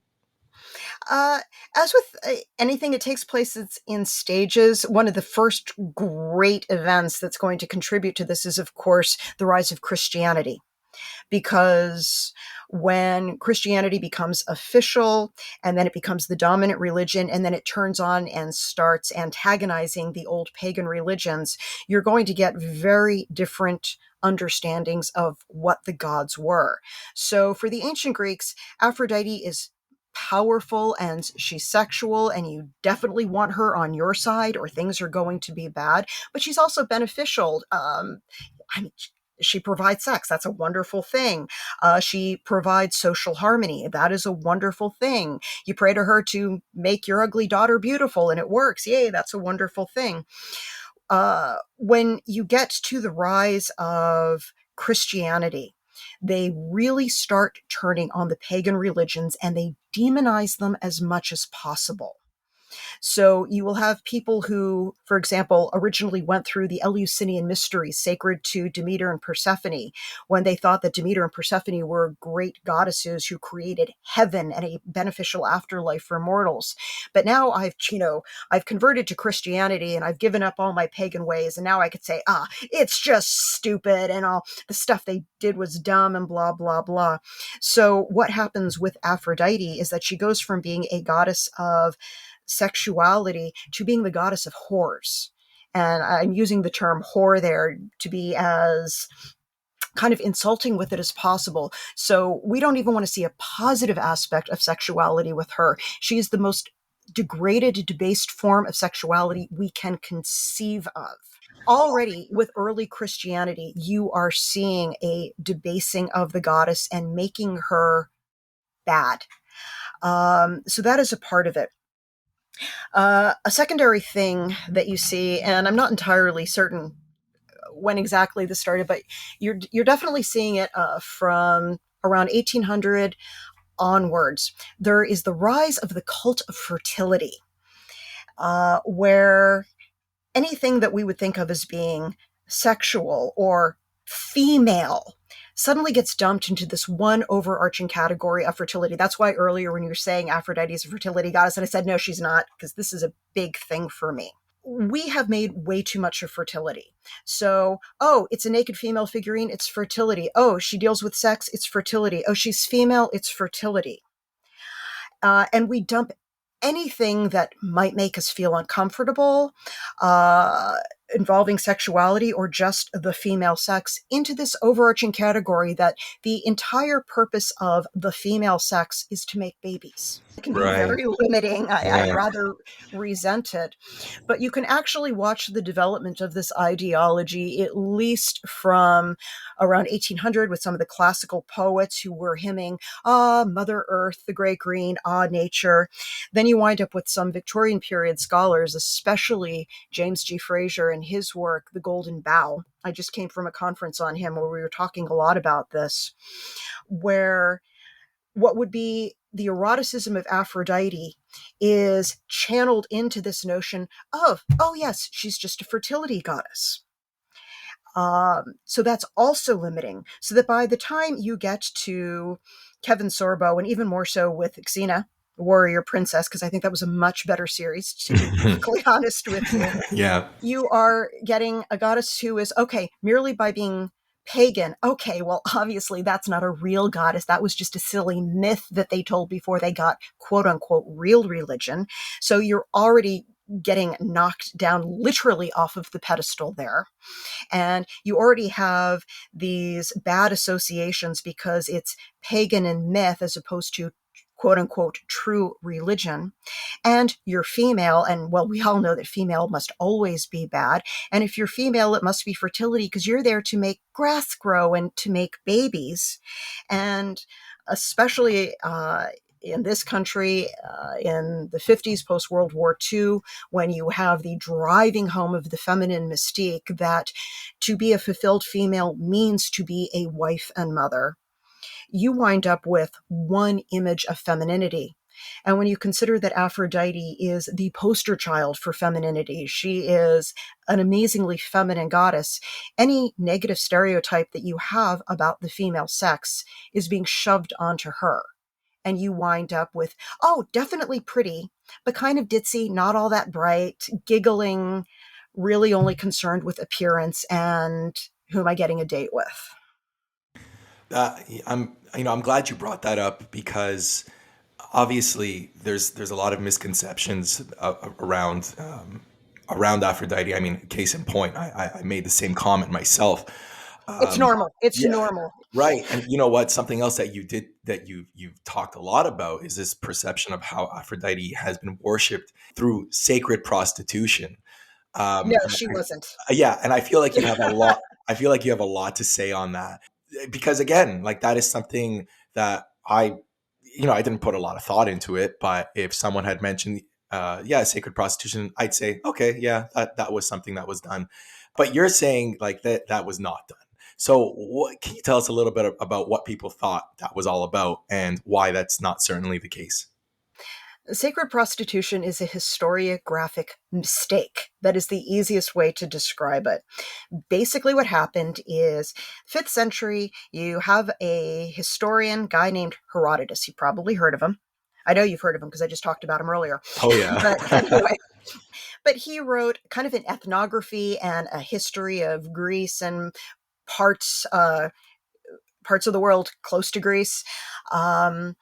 Uh, as with anything, it takes place in stages. One of the first great events that's going to contribute to this is, of course, the rise of Christianity. Because when Christianity becomes official and then it becomes the dominant religion and then it turns on and starts antagonizing the old pagan religions, you're going to get very different understandings of what the gods were. So for the ancient Greeks, Aphrodite is powerful and she's sexual and you definitely want her on your side or things are going to be bad, but she's also beneficial. I mean, she provides sex. That's a wonderful thing. She provides social harmony. That is a wonderful thing. You pray to her to make your ugly daughter beautiful and it works. Yay, that's a wonderful thing. When you get to the rise of Christianity, they really start turning on the pagan religions and they demonize them as much as possible. So you will have people who, for example, originally went through the Eleusinian mysteries sacred to Demeter and Persephone when they thought that Demeter and Persephone were great goddesses who created heaven and a beneficial afterlife for mortals. But now I've converted to Christianity and I've given up all my pagan ways. And now I could say, it's just stupid and all the stuff they did was dumb and blah, blah, blah. So what happens with Aphrodite is that she goes from being a goddess of sexuality to being the goddess of whores. And I'm using the term whore there to be as kind of insulting with it as possible. So we don't even want to see a positive aspect of sexuality with her. She is the most degraded, debased form of sexuality we can conceive of. Already with early Christianity, you are seeing a debasing of the goddess and making her bad. So that is a part of it. A secondary thing that you see, and I'm not entirely certain when exactly this started, but you're definitely seeing it from around 1800 onwards. There is the rise of the cult of fertility, where anything that we would think of as being sexual or female suddenly gets dumped into this one overarching category of fertility. That's why earlier when you were saying Aphrodite is a fertility goddess, and I said, no, she's not, because this is a big thing for me. We have made way too much of fertility. So, it's a naked female figurine, it's fertility. Oh, she deals with sex, it's fertility. Oh, she's female, it's fertility. And we dump anything that might make us feel uncomfortable, involving sexuality or just the female sex into this overarching category that the entire purpose of the female sex is to make babies. It can be Right. very limiting. I Yeah. rather resent it. But you can actually watch the development of this ideology, at least from around 1800 with some of the classical poets who were hymning, Mother Earth, the great green, nature. Then you wind up with some Victorian period scholars, especially James G. Fraser and his work, The Golden Bough. I just came from a conference on him where we were talking a lot about this, where what would be the eroticism of Aphrodite is channeled into this notion of, oh yes, she's just a fertility goddess. So that's also limiting. So that by the time you get to Kevin Sorbo, and even more so with Xena, Warrior Princess, because I think that was a much better series, to be perfectly honest with you, Yeah. you are getting a goddess who is, okay, merely by being pagan. Okay, well, obviously that's not a real goddess. That was just a silly myth that they told before they got quote unquote real religion. So you're already getting knocked down literally off of the pedestal there. And you already have these bad associations because it's pagan and myth as opposed to quote unquote true religion. And you're female, and well, we all know that female must always be bad. And if you're female, it must be fertility because you're there to make grass grow and to make babies. And especially in this country, in the 50s, post World War II, when you have the driving home of the feminine mystique that to be a fulfilled female means to be a wife and mother, you wind up with one image of femininity. And when you consider that Aphrodite is the poster child for femininity, she is an amazingly feminine goddess, any negative stereotype that you have about the female sex is being shoved onto her. And you wind up with, oh, definitely pretty, but kind of ditzy, not all that bright, giggling, really only concerned with appearance and who am I getting a date with? I'm glad you brought that up because obviously there's a lot of misconceptions around Aphrodite. I mean, case in point, I made the same comment myself. It's Um, normal. It's yeah, normal. right. And you know what? Something else that you did that you've talked a lot about is this perception of how Aphrodite has been worshipped through sacred prostitution. No, And she wasn't. yeah, and I feel like you have a lot. I feel like you have a lot to say on that because again, like that is something that I didn't put a lot of thought into it. But if someone had mentioned, yeah, sacred prostitution, I'd say, okay, yeah, that was something that was done. But you're saying like that was not done. So, what can you tell us a little bit about what people thought that was all about and why that's not certainly the case? Sacred prostitution is a historiographic mistake. That is the easiest way to describe it. Basically, what happened is 5th century, you have a historian guy named Herodotus. You probably heard of him. I know you've heard of him because I just talked about him earlier. Oh yeah. But anyway, but he wrote kind of an ethnography and a history of Greece and parts parts of the world close to Greece, and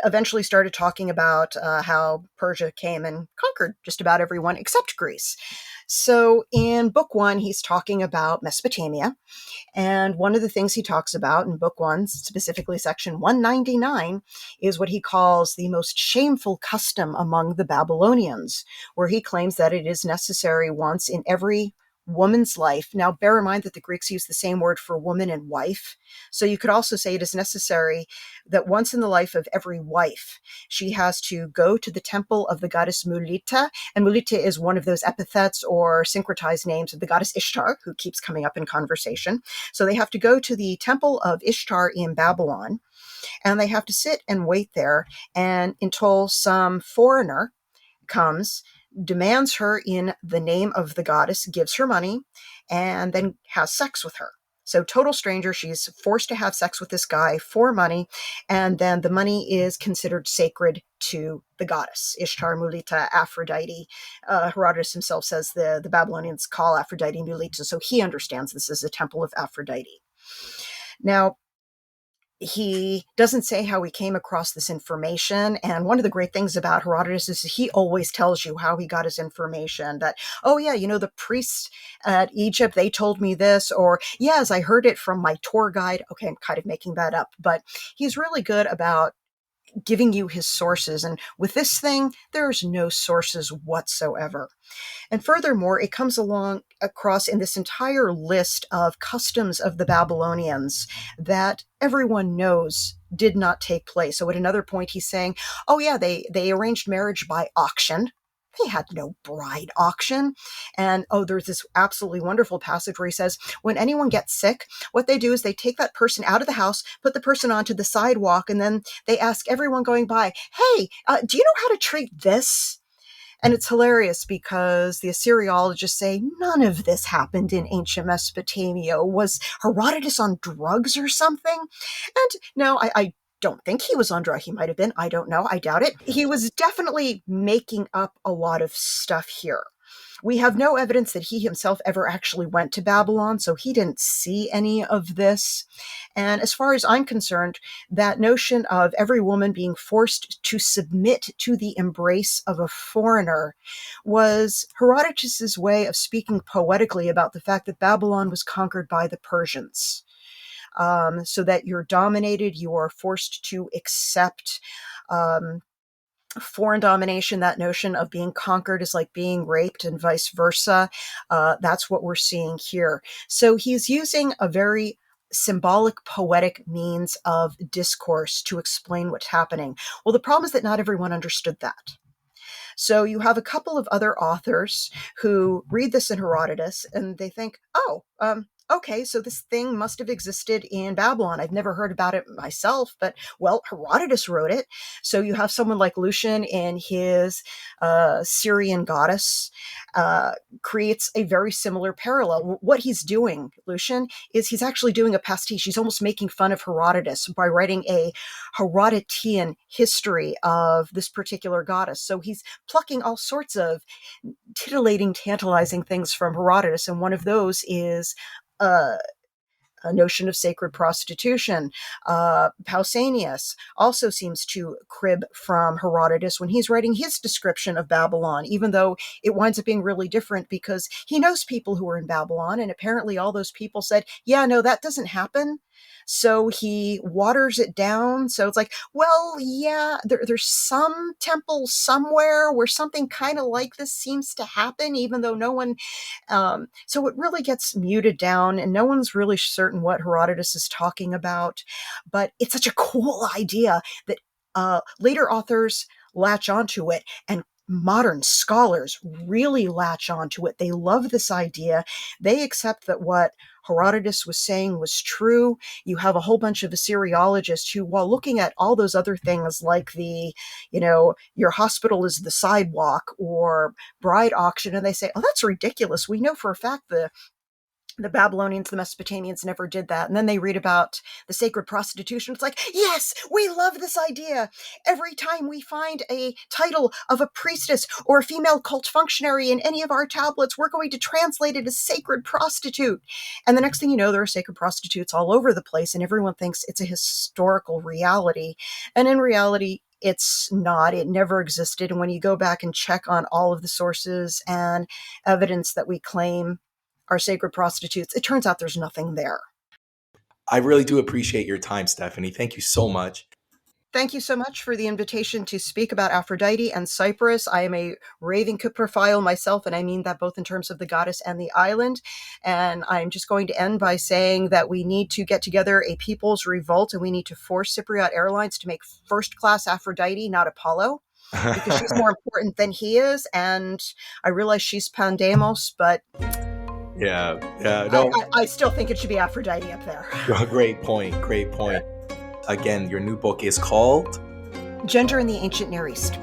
eventually started talking about how Persia came and conquered just about everyone except Greece. So in book one, he's talking about Mesopotamia. And one of the things he talks about in book one, specifically section 199, is what he calls the most shameful custom among the Babylonians, where he claims that it is necessary once in every woman's life. Now, bear in mind that the Greeks use the same word for woman and wife. So you could also say it is necessary that once in the life of every wife, she has to go to the temple of the goddess Mulita. And Mulita is one of those epithets or syncretized names of the goddess Ishtar, who keeps coming up in conversation. So they have to go to the temple of Ishtar in Babylon, and they have to sit and wait there and until some foreigner comes, demands her in the name of the goddess, gives her money, and then has sex with her. So, total stranger, she's forced to have sex with this guy for money, and then the money is considered sacred to the goddess, Ishtar, Mulita, Aphrodite. Herodotus himself says the Babylonians call Aphrodite Mulita, so he understands this as a temple of Aphrodite. Now, he doesn't say how he came across this information. And one of the great things about Herodotus is he always tells you how he got his information that, oh, yeah, the priests at Egypt, they told me this, or yes, I heard it from my tour guide. Okay, I'm kind of making that up, but he's really good about giving you his sources. And with this thing, there's no sources whatsoever. And furthermore, it comes along across in this entire list of customs of the Babylonians that everyone knows did not take place. So at another point, he's saying, oh, yeah, they arranged marriage by auction. They had no bride auction. And oh, there's this absolutely wonderful passage where he says, when anyone gets sick, what they do is they take that person out of the house, put the person onto the sidewalk, and then they ask everyone going by, hey, do you know how to treat this? And it's hilarious because the Assyriologists say none of this happened in ancient Mesopotamia. Was Herodotus on drugs or something? And no, I don't think he was on drugs. He might have been. I don't know. I doubt it. He was definitely making up a lot of stuff here. We have no evidence that he himself ever actually went to Babylon, so he didn't see any of this. And as far as I'm concerned, that notion of every woman being forced to submit to the embrace of a foreigner was Herodotus's way of speaking poetically about the fact that Babylon was conquered by the Persians. So that you're dominated, you are forced to accept foreign domination. That notion of being conquered is like being raped and vice versa. That's what we're seeing here. So he's using a very symbolic, poetic means of discourse to explain what's happening. Well, the problem is that not everyone understood that. So you have a couple of other authors who read this in Herodotus and they think, oh, okay, so this thing must have existed in Babylon. I've never heard about it myself, but well, Herodotus wrote it. So you have someone like Lucian in his Syrian goddess, uh, creates a very similar parallel. What he's doing, Lucian, is he's actually doing a pastiche. He's almost making fun of Herodotus by writing a Herodotean history of this particular goddess. So he's plucking all sorts of titillating, tantalizing things from Herodotus, and one of those is uh, a notion of sacred prostitution. Pausanias also seems to crib from Herodotus when he's writing his description of Babylon, even though it winds up being really different because he knows people who were in Babylon, and apparently all those people said, yeah, no, that doesn't happen. So he waters it down. So it's like, well, yeah, there's some temple somewhere where something kind of like this seems to happen, even though no one so it really gets muted down, and no one's really certain what Herodotus is talking about. But it's such a cool idea that later authors latch onto it, and modern scholars really latch onto it. They love this idea. They accept that what Herodotus was saying was true. You have a whole bunch of Assyriologists who, while looking at all those other things like your hospital is the sidewalk or bride auction, and they say, oh, that's ridiculous. We know for a fact the Babylonians, the Mesopotamians never did that. And then they read about the sacred prostitution. It's like, yes, we love this idea. Every time we find a title of a priestess or a female cult functionary in any of our tablets, we're going to translate it as sacred prostitute. And the next thing you know, there are sacred prostitutes all over the place, and everyone thinks it's a historical reality. And in reality, it's not. It never existed. And when you go back and check on all of the sources and evidence that we claim are sacred prostitutes, it turns out there's nothing there. I really do appreciate your time, Stephanie. Thank you so much. Thank you so much for the invitation to speak about Aphrodite and Cyprus. I am a raving Cyprophile myself, and I mean that both in terms of the goddess and the island. And I'm just going to end by saying that we need to get together a people's revolt, and we need to force Cypriot Airlines to make first-class Aphrodite, not Apollo, because she's more important than he is. And I realize she's Pandemos, but Yeah, yeah, no, I still think it should be Aphrodite up there. great point, great point. Again, your new book is called? Gender in the Ancient Near East.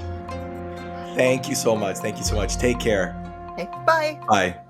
Thank you so much. Thank you so much. Take care. Okay, bye. Bye.